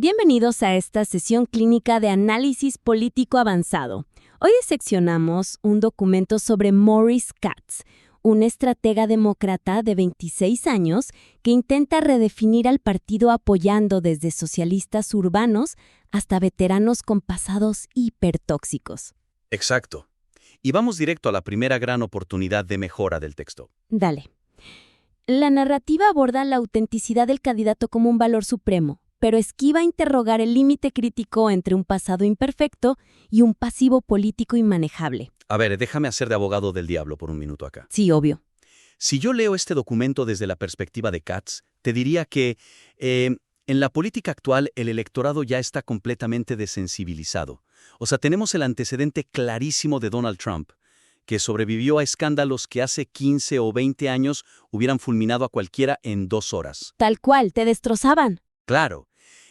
Bienvenidos a esta sesión clínica de análisis político avanzado. Hoy diseccionamos un documento sobre Maurice Katz, un estratega demócrata de 26 años que intenta redefinir al partido apoyando desde socialistas urbanos hasta veteranos con pasados hipertóxicos. Exacto. Y vamos directo a la primera gran oportunidad de mejora del texto. Dale. La narrativa aborda la autenticidad del candidato como un valor supremo, pero esquiva interrogar el límite crítico entre un pasado imperfecto y un pasivo político inmanejable. A ver, déjame hacer de abogado del diablo por un minuto acá. Sí, obvio. Si yo leo este documento desde la perspectiva de Katz, te diría que en la política actual el electorado ya está completamente desensibilizado. O sea, tenemos el antecedente clarísimo de Donald Trump, que sobrevivió a escándalos que hace 15 o 20 años hubieran fulminado a cualquiera en 2 horas. Tal cual, te destrozaban. Claro.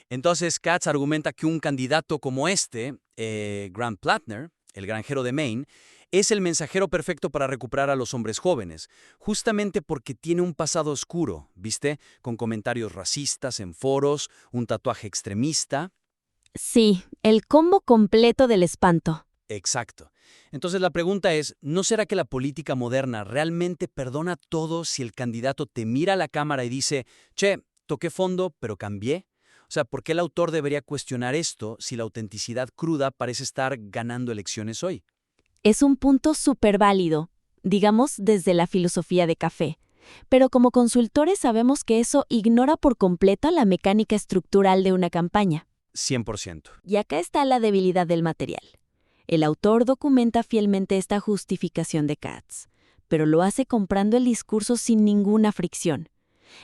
Entonces, Katz argumenta que un candidato como Grant Plattner, el granjero de Maine, es el mensajero perfecto para recuperar a los hombres jóvenes, justamente porque tiene un pasado oscuro, ¿viste? Con comentarios racistas en foros, un tatuaje extremista. Sí, el combo completo del espanto. Exacto. Entonces la pregunta es, ¿no será que la política moderna realmente perdona todo si el candidato te mira a la cámara y dice, che, toqué fondo, pero cambié? O sea, ¿por qué el autor debería cuestionar esto si la autenticidad cruda parece estar ganando elecciones hoy? Es un punto súper válido, digamos desde la filosofía de café. Pero como consultores sabemos que eso ignora por completo la mecánica estructural de una campaña. 100%. Y acá está la debilidad del material. El autor documenta fielmente esta justificación de Katz, pero lo hace comprando el discurso sin ninguna fricción.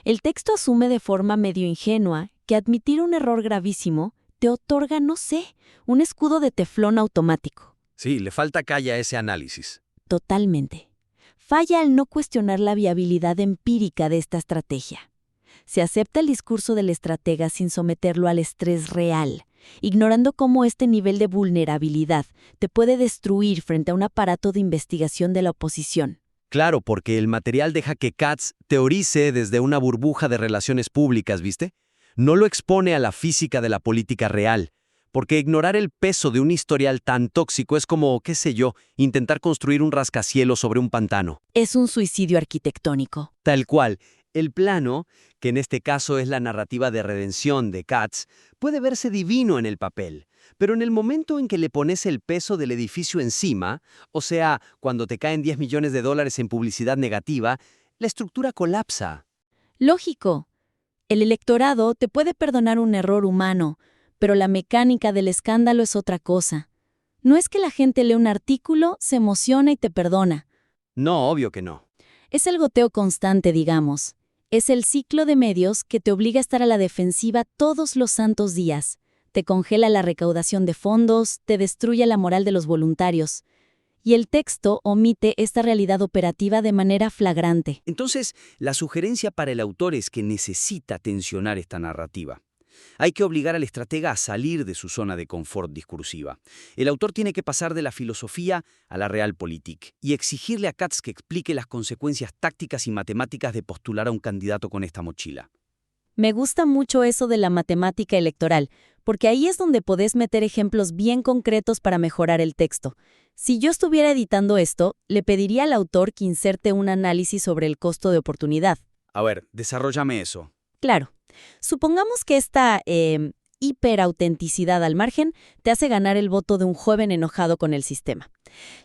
El texto asume de forma medio ingenua que admitir un error gravísimo te otorga, no sé, un escudo de teflón automático. Sí, le falta calle a ese análisis. Totalmente. Falla al no cuestionar la viabilidad empírica de esta estrategia. Se acepta el discurso del estratega sin someterlo al estrés real, ignorando cómo este nivel de vulnerabilidad te puede destruir frente a un aparato de investigación de la oposición. Claro, porque el material deja que Katz teorice desde una burbuja de relaciones públicas, ¿viste? No lo expone a la física de la política real, porque ignorar el peso de un historial tan tóxico es como, qué sé yo, intentar construir un rascacielos sobre un pantano. Es un suicidio arquitectónico. Tal cual, el plano, que en este caso es la narrativa de redención de Katz, puede verse divino en el papel, pero en el momento en que le pones el peso del edificio encima, o sea, cuando te caen $10 millones en publicidad negativa, la estructura colapsa. Lógico. El electorado te puede perdonar un error humano, pero la mecánica del escándalo es otra cosa. No es que la gente lee un artículo, se emociona y te perdona. No, obvio que no. Es el goteo constante, digamos. Es el ciclo de medios que te obliga a estar a la defensiva todos los santos días. Te congela la recaudación de fondos, te destruye la moral de los voluntarios. Y el texto omite esta realidad operativa de manera flagrante. Entonces, la sugerencia para el autor es que necesita tensionar esta narrativa. Hay que obligar al estratega a salir de su zona de confort discursiva. El autor tiene que pasar de la filosofía a la realpolitik y exigirle a Katz que explique las consecuencias tácticas y matemáticas de postular a un candidato con esta mochila. Me gusta mucho eso de la matemática electoral, porque ahí es donde podés meter ejemplos bien concretos para mejorar el texto. Si yo estuviera editando esto, le pediría al autor que inserte un análisis sobre el costo de oportunidad. A ver, desarróllame eso. Claro. Supongamos que esta hiperautenticidad al margen te hace ganar el voto de un joven enojado con el sistema.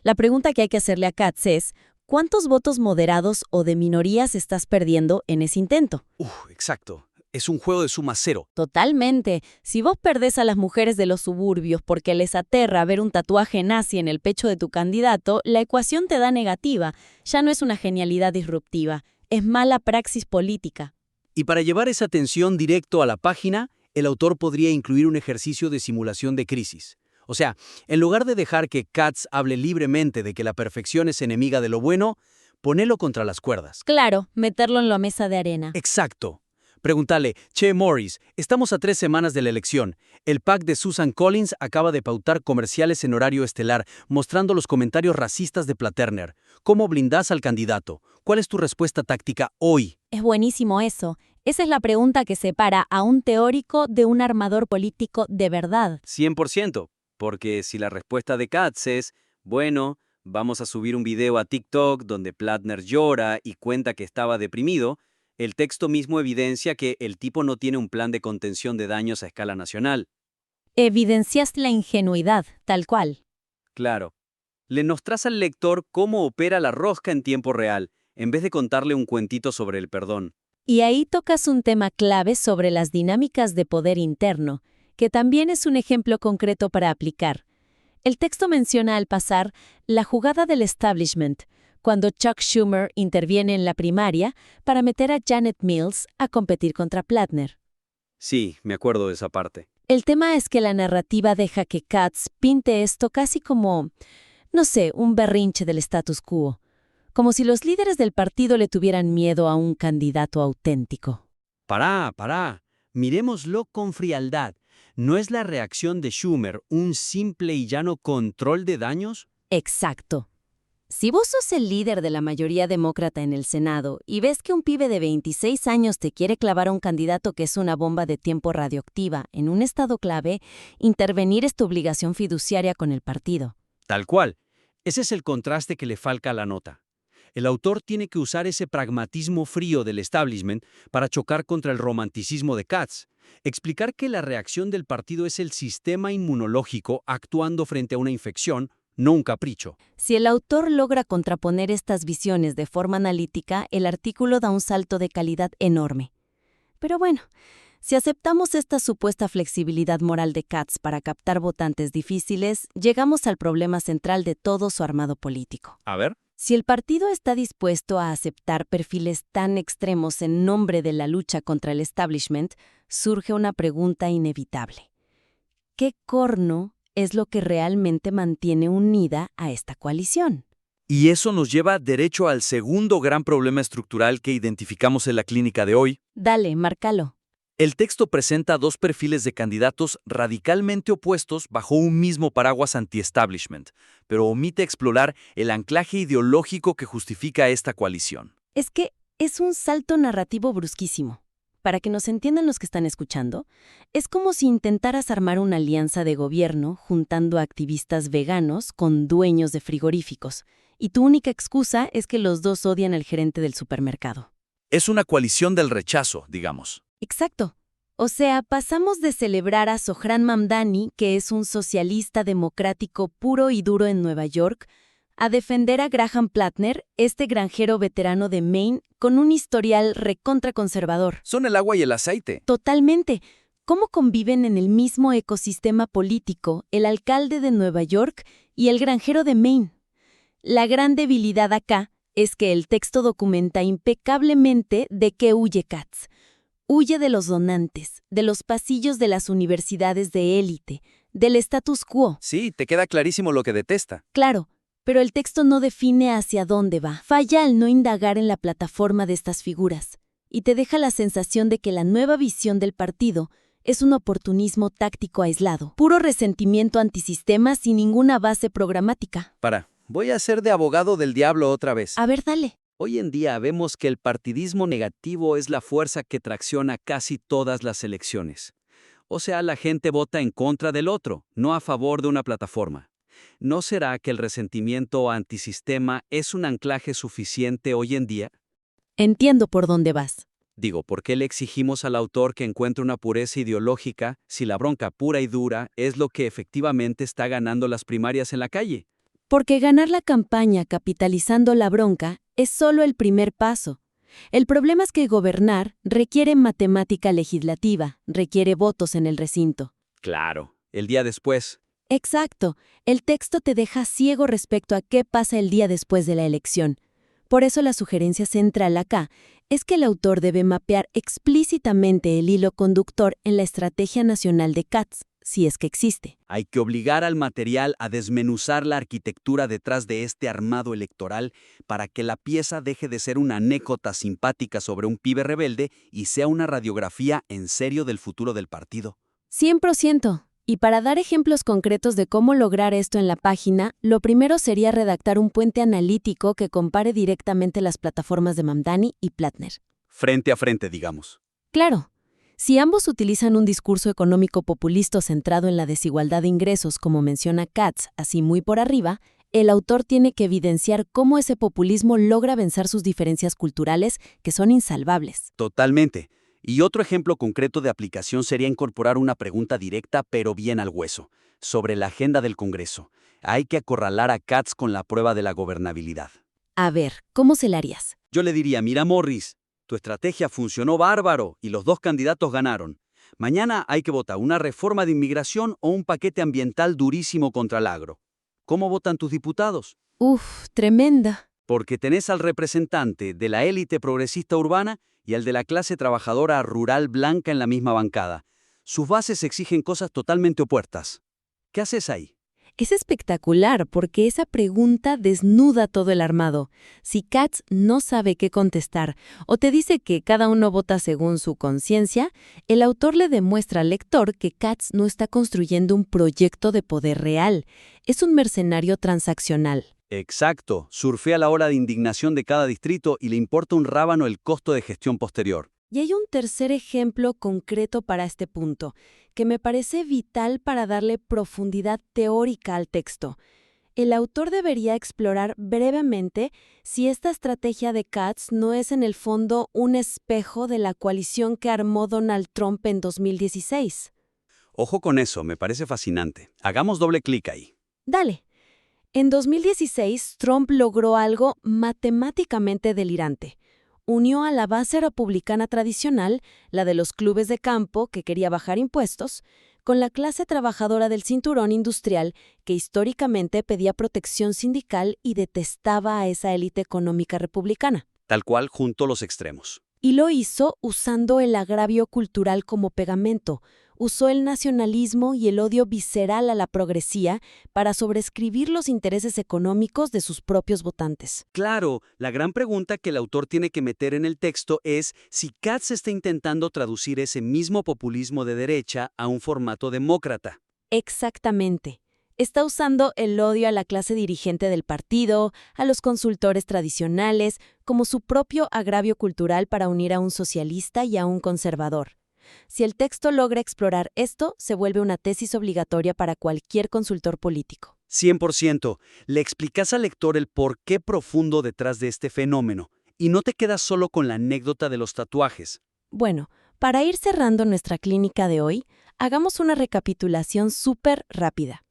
La pregunta que hay que hacerle a Katz es, ¿cuántos votos moderados o de minorías estás perdiendo en ese intento? Exacto. Es un juego de suma cero. Totalmente. Si vos perdés a las mujeres de los suburbios porque les aterra ver un tatuaje nazi en el pecho de tu candidato, la ecuación te da negativa. Ya no es una genialidad disruptiva, es mala praxis política. Y para llevar esa tensión directo a la página, el autor podría incluir un ejercicio de simulación de crisis. O sea, en lugar de dejar que Katz hable libremente de que la perfección es enemiga de lo bueno, ponelo contra las cuerdas. Claro, meterlo en la mesa de arena. Exacto. Pregúntale, che Maurice, estamos a 3 semanas de la elección. El PAC de Susan Collins acaba de pautar comerciales en horario estelar, mostrando los comentarios racistas de Plattner. ¿Cómo blindás al candidato? ¿Cuál es tu respuesta táctica hoy? Es buenísimo eso. Esa es la pregunta que separa a un teórico de un armador político de verdad. 100%, porque si la respuesta de Katz es, bueno, vamos a subir un video a TikTok donde Plattner llora y cuenta que estaba deprimido, el texto mismo evidencia que el tipo no tiene un plan de contención de daños a escala nacional. Evidencias la ingenuidad, tal cual. Claro. Le nostras al lector cómo opera la rosca en tiempo real, en vez de contarle un cuentito sobre el perdón. Y ahí tocas un tema clave sobre las dinámicas de poder interno, que también es un ejemplo concreto para aplicar. El texto menciona al pasar la jugada del establishment, cuando Chuck Schumer interviene en la primaria para meter a Janet Mills a competir contra Plattner. Sí, me acuerdo de esa parte. El tema es que la narrativa deja que Katz pinte esto casi como, no sé, un berrinche del status quo, como si los líderes del partido le tuvieran miedo a un candidato auténtico. Pará. Miremoslo con frialdad. ¿No es la reacción de Schumer un simple y llano control de daños? Exacto. Si vos sos el líder de la mayoría demócrata en el Senado y ves que un pibe de 26 años te quiere clavar a un candidato que es una bomba de tiempo radioactiva en un estado clave, intervenir es tu obligación fiduciaria con el partido. Tal cual. Ese es el contraste que le falta a la nota. El autor tiene que usar ese pragmatismo frío del establishment para chocar contra el romanticismo de Katz. Explicar que la reacción del partido es el sistema inmunológico actuando frente a una infección, no un capricho. Si el autor logra contraponer estas visiones de forma analítica, el artículo da un salto de calidad enorme. Pero bueno, si aceptamos esta supuesta flexibilidad moral de Katz para captar votantes difíciles, llegamos al problema central de todo su armado político. A ver. Si el partido está dispuesto a aceptar perfiles tan extremos en nombre de la lucha contra el establishment, surge una pregunta inevitable. ¿Qué corno es lo que realmente mantiene unida a esta coalición? Y eso nos lleva derecho al segundo gran problema estructural que identificamos en la clínica de hoy. Dale, márcalo. El texto presenta dos perfiles de candidatos radicalmente opuestos bajo un mismo paraguas anti-establishment, pero omite explorar el anclaje ideológico que justifica esta coalición. Es que es un salto narrativo brusquísimo. Para que nos entiendan los que están escuchando, es como si intentaras armar una alianza de gobierno juntando a activistas veganos con dueños de frigoríficos, y tu única excusa es que los dos odian al gerente del supermercado. Es una coalición del rechazo, digamos. Exacto. O sea, pasamos de celebrar a Zohran Mamdani, que es un socialista democrático puro y duro en Nueva York, a defender a Graham Plattner, este granjero veterano de Maine, con un historial recontraconservador. Son el agua y el aceite. Totalmente. ¿Cómo conviven en el mismo ecosistema político el alcalde de Nueva York y el granjero de Maine? La gran debilidad acá es que el texto documenta impecablemente de qué huye Katz. Huye de los donantes, de los pasillos de las universidades de élite, del status quo. Sí, te queda clarísimo lo que detesta. Claro, pero el texto no define hacia dónde va. Falla al no indagar en la plataforma de estas figuras, y te deja la sensación de que la nueva visión del partido es un oportunismo táctico aislado, puro resentimiento antisistema sin ninguna base programática. Voy a ser de abogado del diablo otra vez. A ver, dale. Hoy en día vemos que el partidismo negativo es la fuerza que tracciona casi todas las elecciones. O sea, la gente vota en contra del otro, no a favor de una plataforma. ¿No será que el resentimiento antisistema es un anclaje suficiente hoy en día? Entiendo por dónde vas. Digo, ¿por qué le exigimos al autor que encuentre una pureza ideológica si la bronca pura y dura es lo que efectivamente está ganando las primarias en la calle? Porque ganar la campaña capitalizando la bronca es solo el primer paso. El problema es que gobernar requiere matemática legislativa, requiere votos en el recinto. Claro, el día después. Exacto. El texto te deja ciego respecto a qué pasa el día después de la elección. Por eso la sugerencia central acá es que el autor debe mapear explícitamente el hilo conductor en la estrategia nacional de Katz, si es que existe. Hay que obligar al material a desmenuzar la arquitectura detrás de este armado electoral para que la pieza deje de ser una anécdota simpática sobre un pibe rebelde y sea una radiografía en serio del futuro del partido. 100%. Y para dar ejemplos concretos de cómo lograr esto en la página, lo primero sería redactar un puente analítico que compare directamente las plataformas de Mamdani y Plattner. Frente a frente, digamos. Claro, si ambos utilizan un discurso económico populista centrado en la desigualdad de ingresos, como menciona Katz, así muy por arriba, el autor tiene que evidenciar cómo ese populismo logra vencer sus diferencias culturales, que son insalvables. Totalmente. Y otro ejemplo concreto de aplicación sería incorporar una pregunta directa pero bien al hueso, sobre la agenda del Congreso. Hay que acorralar a Katz con la prueba de la gobernabilidad. A ver, ¿cómo se la harías? Yo le diría, mira Morris, tu estrategia funcionó bárbaro y los dos candidatos ganaron. Mañana hay que votar una reforma de inmigración o un paquete ambiental durísimo contra el agro. ¿Cómo votan tus diputados? Uf, tremenda. Porque tenés al representante de la élite progresista urbana y al de la clase trabajadora rural blanca en la misma bancada. Sus bases exigen cosas totalmente opuestas. ¿Qué haces ahí? Es espectacular porque esa pregunta desnuda todo el armado. Si Katz no sabe qué contestar o te dice que cada uno vota según su conciencia, el autor le demuestra al lector que Katz no está construyendo un proyecto de poder real. Es un mercenario transaccional. Exacto, surfea la ola de indignación de cada distrito y le importa un rábano el costo de gestión posterior. Y hay un tercer ejemplo concreto para este punto, que me parece vital para darle profundidad teórica al texto. El autor debería explorar brevemente si esta estrategia de Katz no es en el fondo un espejo de la coalición que armó Donald Trump en 2016. Ojo con eso, me parece fascinante. Hagamos doble clic ahí. Dale. En 2016, Trump logró algo matemáticamente delirante. Unió a la base republicana tradicional, la de los clubes de campo que quería bajar impuestos, con la clase trabajadora del cinturón industrial que históricamente pedía protección sindical y detestaba a esa élite económica republicana. Tal cual, junto a los extremos. Y lo hizo usando el agravio cultural como pegamento. Usó el nacionalismo y el odio visceral a la progresía para sobreescribir los intereses económicos de sus propios votantes. Claro, la gran pregunta que el autor tiene que meter en el texto es si Katz está intentando traducir ese mismo populismo de derecha a un formato demócrata. Exactamente. Está usando el odio a la clase dirigente del partido, a los consultores tradicionales, como su propio agravio cultural para unir a un socialista y a un conservador. Si el texto logra explorar esto, se vuelve una tesis obligatoria para cualquier consultor político. 100%. Le explicas al lector el porqué profundo detrás de este fenómeno, y no te quedas solo con la anécdota de los tatuajes. Bueno, para ir cerrando nuestra clínica de hoy, hagamos una recapitulación súper rápida.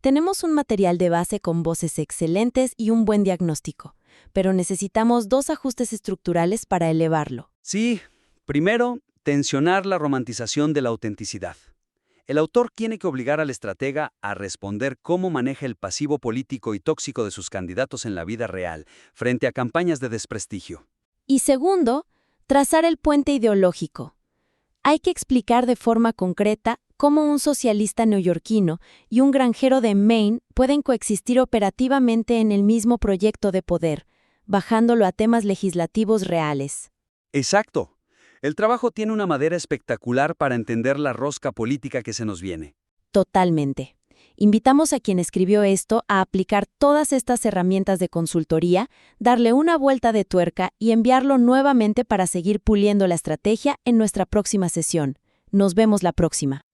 Tenemos un material de base con voces excelentes y un buen diagnóstico, pero necesitamos 2 ajustes estructurales para elevarlo. Sí, primero, tensionar la romantización de la autenticidad. El autor tiene que obligar al estratega a responder cómo maneja el pasivo político y tóxico de sus candidatos en la vida real, frente a campañas de desprestigio. Y segundo, trazar el puente ideológico. Hay que explicar de forma concreta cómo un socialista neoyorquino y un granjero de Maine pueden coexistir operativamente en el mismo proyecto de poder, bajándolo a temas legislativos reales. Exacto. El trabajo tiene una madera espectacular para entender la rosca política que se nos viene. Totalmente. Invitamos a quien escribió esto a aplicar todas estas herramientas de consultoría, darle una vuelta de tuerca y enviarlo nuevamente para seguir puliendo la estrategia en nuestra próxima sesión. Nos vemos la próxima.